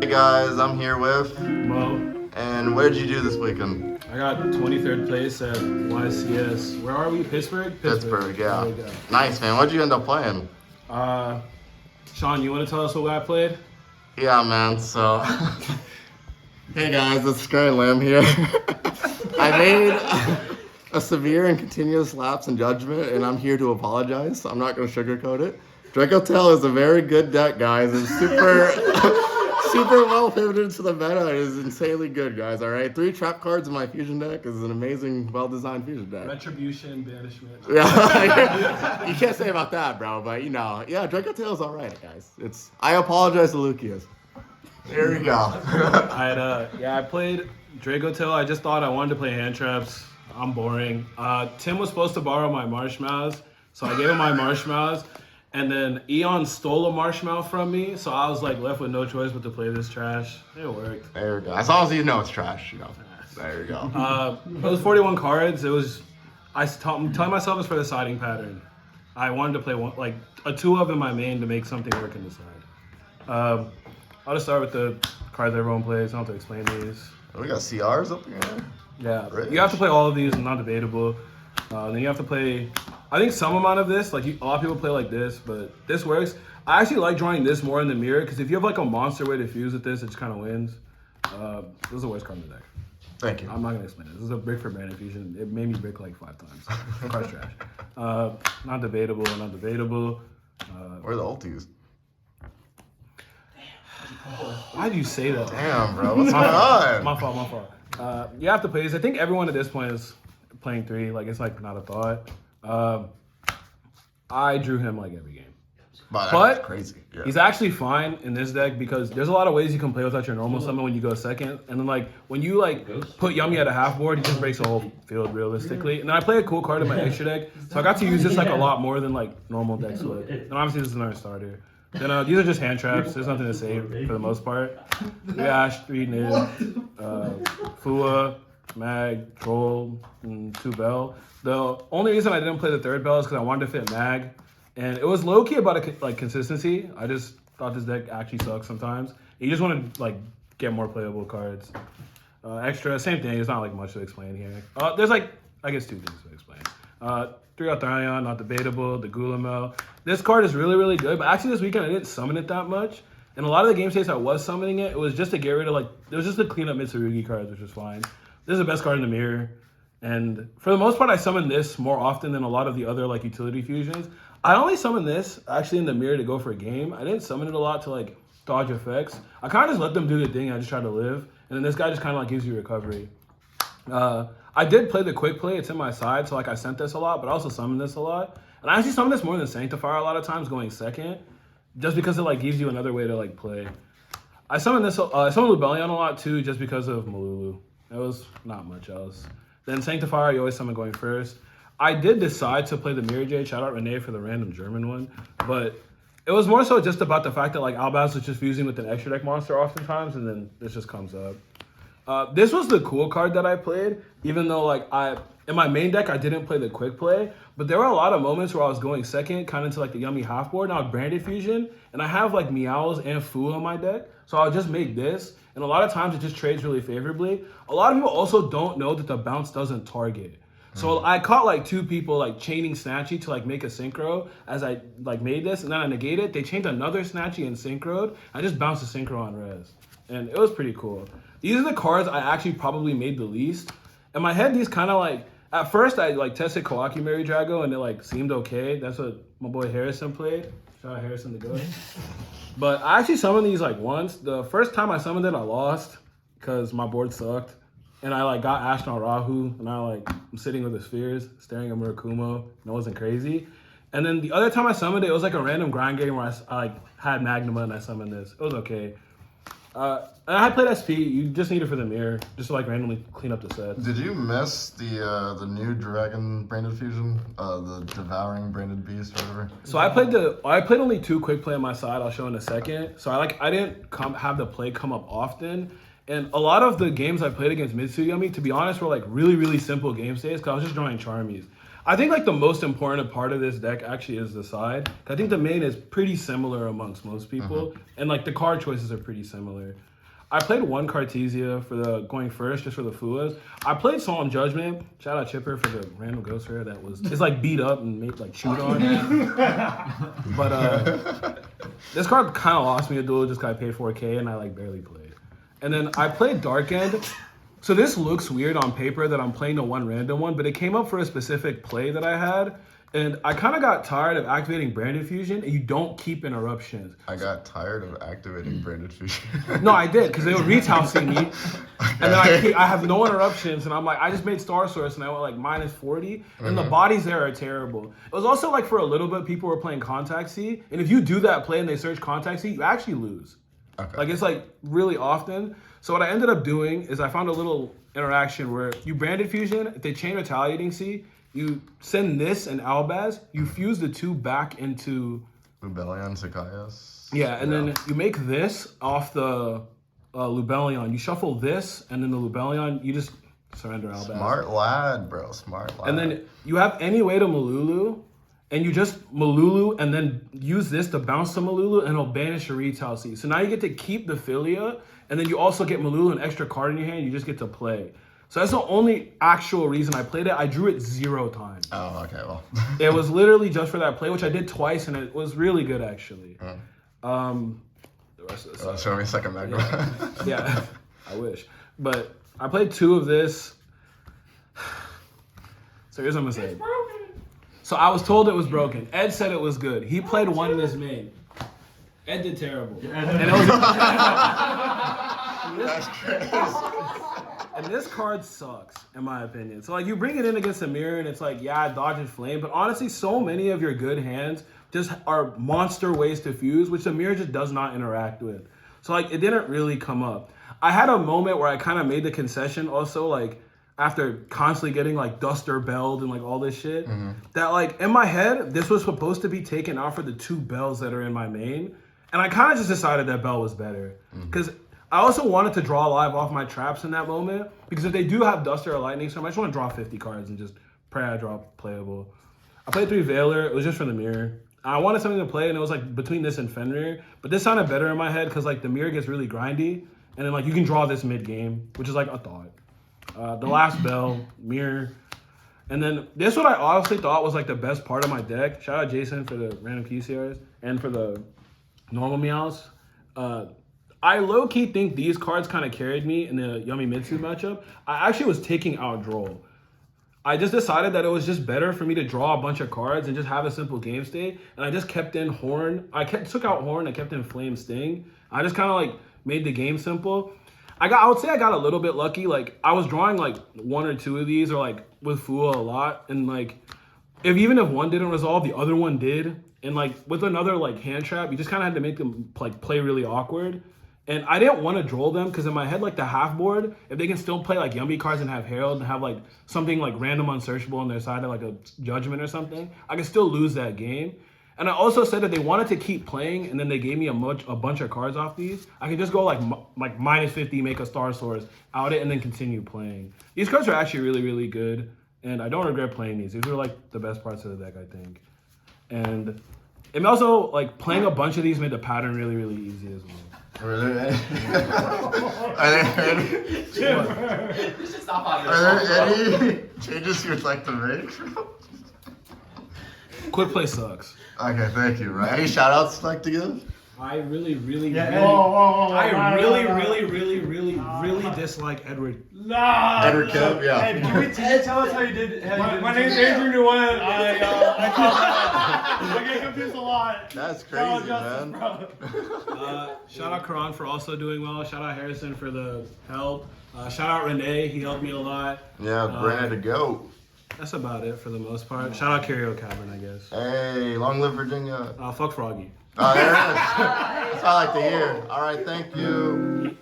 Hey guys, I'm here with Mo. And what did you do this weekend? I got 23rd place at YCS. Where are we? Pittsburgh? Pittsburgh, yeah. There we go. Nice, man. What did you end up playing? Sean, you want to tell us what I played? Yeah, man. So, hey guys, it's Sky Lamb here. I made a severe and continuous lapse in judgment, and I'm here to apologize. I'm not going to sugarcoat it. Dracotail is a very good deck, guys. It's super well pivoted to the meta. It is insanely good, guys. All right, 3 trap cards in my fusion deck is an amazing, well-designed fusion deck. Retribution, banishment. Yeah, you can't say about that, bro. But yeah, Dracotail is all right, guys. I apologize to Lucius. There we go. I played Dracotail. I just thought I wanted to play hand traps. I'm boring. Tim was supposed to borrow my marshmallows, so I gave him my marshmallows. And then Eon stole a marshmallow from me, so I was like left with no choice but to play this trash. It worked. There we go. As long as you know it's trash, There you go. It was 41 cards. I'm telling myself it's for the siding pattern. I wanted to play a 2 of in my main to make something work in the side. I'll just start with the cards everyone plays. I don't have to explain these. We got CRs up here. Yeah, British. You have to play all of these, not debatable. Then you have to play, I think some amount of this, a lot of people play like this, but this works. I actually like drawing this more in the mirror, because if you have a monster way to fuse with this, it just kind of wins. This is the worst card in the deck. Thank you. I'm not going to explain it. This is a brick for Branded Fusion. It made me brick 5 times. Card's trash. Not debatable. Where are the ultis? Why do you say that? Damn, bro. What's going on? My fault. You have to play this. I think everyone at this point is playing 3. It's not a thought. I drew him every game. But But crazy. Yeah. he's actually fine in this deck because there's a lot of ways you can play without your normal summon when you go second. And then when you put Yummy at a half board, he just breaks the whole field realistically. And then I play a cool card in my extra deck, so I got to use this a lot more than normal decks would. And obviously this is another starter. Then these are just hand traps. There's nothing to save for the most part. 3 Ash, 3 Nib, Fua, Mag, Troll, and 2 Bell. The only reason I didn't play the 3rd Bell is because I wanted to fit Mag. And it was low-key about consistency. I just thought this deck actually sucks sometimes. You just want to get more playable cards. Extra, same thing. There's not much to explain here. There's I guess 2 things to explain. 3 Altharion, not debatable. The Gulamel. This card is really, really good. But actually this weekend I didn't summon it that much. And a lot of the game states I was summoning it, it was just to get rid of it was just to clean up Mitsurugi cards, which was fine. This is the best card in the mirror. And for the most part, I summon this more often than a lot of the other utility fusions. I only summon this actually in the mirror to go for a game. I didn't summon it a lot to dodge effects. I kind of just let them do the thing. I just try to live. And then this guy just kind of gives you recovery. I did play the quick play. It's in my side. So I sent this a lot, but I also summoned this a lot. And I actually summon this more than Sanctifier a lot of times going second. Just because it gives you another way to play. I summoned this, I summoned Lubellion a lot too just because of Malulu. It was not much else. Then Sanctifier, you always summon going first. I did decide to play the Mirror Jade. Shout out Renee for the random German one. But it was more so just about the fact that Albaz was just fusing with an extra deck monster oftentimes, and then this just comes up. This was the cool card that I played, even though in my main deck I didn't play the quick play, but there were a lot of moments where I was going second, kind of into the Yummy half board, and I would Branded Fusion, and I have Meows and Fu on my deck, so I'll just make this, and a lot of times it just trades really favorably. A lot of people also don't know that the bounce doesn't target. So I caught 2 people chaining Snatchy to make a synchro as I made this, and then I negated. They chained another Snatchy and synchroed. I just bounced the synchro on res, and it was pretty cool. These are the cards I actually probably made the least. In my head, these kind of at first I tested Kawaki Mary Drago and it seemed okay. That's what my boy Harrison played. Shout out Harrison the goat. But I actually summoned these once. The first time I summoned it, I lost because my board sucked. And I got Ashed on Rahu, and I'm sitting with the spheres, staring at Murakumo, and it wasn't crazy. And then the other time I summoned it, it was a random grind game where I had Magnuma and I summoned this. It was okay. And I had played SP. You just need it for the mirror, just to randomly clean up the sets. Did you miss the new Dragon Branded Fusion, the Devouring Branded Beast or whatever? So I played only 2 quick play on my side. I'll show in a second. So I didn't have the play come up often. And a lot of the games I played against Mitsuyami, to be honest, were really, really simple game states because I was just drawing Charmies. I think the most important part of this deck actually is the side. I think the main is pretty similar amongst most people, and the card choices are pretty similar. I played one Cartesia for the going first, just for the Fuas. I played Solemn Judgment. Shout out Chipper for the random ghost rare that was it's like beat up and made like chewed on. But this card kind of lost me a duel just because I paid 4K and I like barely played. And then I played Dark End. So this looks weird on paper that I'm playing the one random one, but it came up for a specific play that I had. And I kind of got tired of activating Branded Fusion, and you don't keep interruptions. I got tired of activating Branded Fusion. No, I did, because they would retail me. And then I have no interruptions, and I'm like, I just made Star Source, and I went like minus 40, and the bodies there are terrible. It was also like for a little bit, people were playing Contact C, and if you do that play and they search Contact C, you actually lose. Okay. Like, it's like really often. So what I ended up doing is I found a little interaction where you Branded Fusion, if they chain Retaliating C, you send this and Albaz, you fuse the two back into... Lubellion, Zacchaeus. Yeah, and then you make this off the Lubellion. You shuffle this, and then the Lubellion, you just surrender Albaz. Smart lad, bro. Smart lad. And then you have any way to Malulu, and you just Malulu, and then use this to bounce to Malulu, and it'll banish a Retail C. So now you get to keep the Philia, and then you also get Malulu, an extra card in your hand, you just get to play. So that's the only actual reason I played it. I drew it 0 times. Oh, okay, well. It was literally just for that play, which I did twice, and it was really good, actually. The rest of this. Show me a second magma. Yeah, I wish. But I played 2 of this. So here's what I'm going to say. So I was told it was broken. Ed said it was good. He played 1 in his main. Ed did terrible. And it was... That's crazy. And this card sucks, in my opinion. So, like, you bring it in against a mirror, and it's like, yeah, dodge and flame. But honestly, so many of your good hands just are monster ways to fuse, which the mirror just does not interact with. So, like, it didn't really come up. I had a moment where I kind of made the concession also, like, after constantly getting, like, Duster Belled and, like, all this shit, that, like, in my head, this was supposed to be taken out for the 2 bells that are in my main. And I kind of just decided that Bell was better. Because... I also wanted to draw live off my traps in that moment, because if they do have Duster or Lightning Storm, I just want to draw 50 cards and just pray I draw playable. I played 3 Veiler. It was just for the mirror. I wanted something to play, and it was like between this and Fenrir, but this sounded better in my head because like the mirror gets really grindy, and then like you can draw this mid-game, which is like a thought. The last bell, mirror, and then this what I honestly thought was like the best part of my deck. Shout out Jason for the random PCRs and for the normal meows. I low-key think these cards kind of carried me in the Yummy Mitsu matchup. I actually was taking out Droll. I just decided that it was just better for me to draw a bunch of cards and just have a simple game state. And I just kept in Horn. Took out Horn and kept in Flame Sting. I just kind of like made the game simple. I would say I got a little bit lucky. Like I was drawing like 1 or 2 of these, or like with Fua a lot. And like even if one didn't resolve, the other one did. And like with another like hand trap, you just kind of had to make them like play really awkward. And I didn't want to droll them because in my head, like the half board, if they can still play like Yummy cards and have Herald and have like something like random unsearchable on their side, like a Judgment or something, I could still lose that game. And I also said that they wanted to keep playing, and then they gave me a bunch of cards off these. I can just go like minus 50, make a Star Source, out it, and then continue playing. These cards are actually really, really good, and I don't regret playing these. These were like the best parts of the deck, I think. And it also, like, playing a bunch of these made the pattern really, really easy as well. Really? You should stop on Are there any changes you'd like to make? Quick play sucks. Okay, thank you. Right? Any shout outs you'd like to give? I really dislike Edward. Nah. Edward Kemp, yeah. Hey, can you tell us how you did? My name's Andrew Nguyen. I get confused a lot. That's crazy, man. Shout out Karan for also doing well. Shout out Harrison for the help. Shout out Renee, he helped me a lot. Yeah, Brandon to go. That's about it for the most part. Shout out Curio Cavern, I guess. Hey, long live Virginia. Fuck Froggy. Oh, there it is. That's all I like to hear. All right, thank you.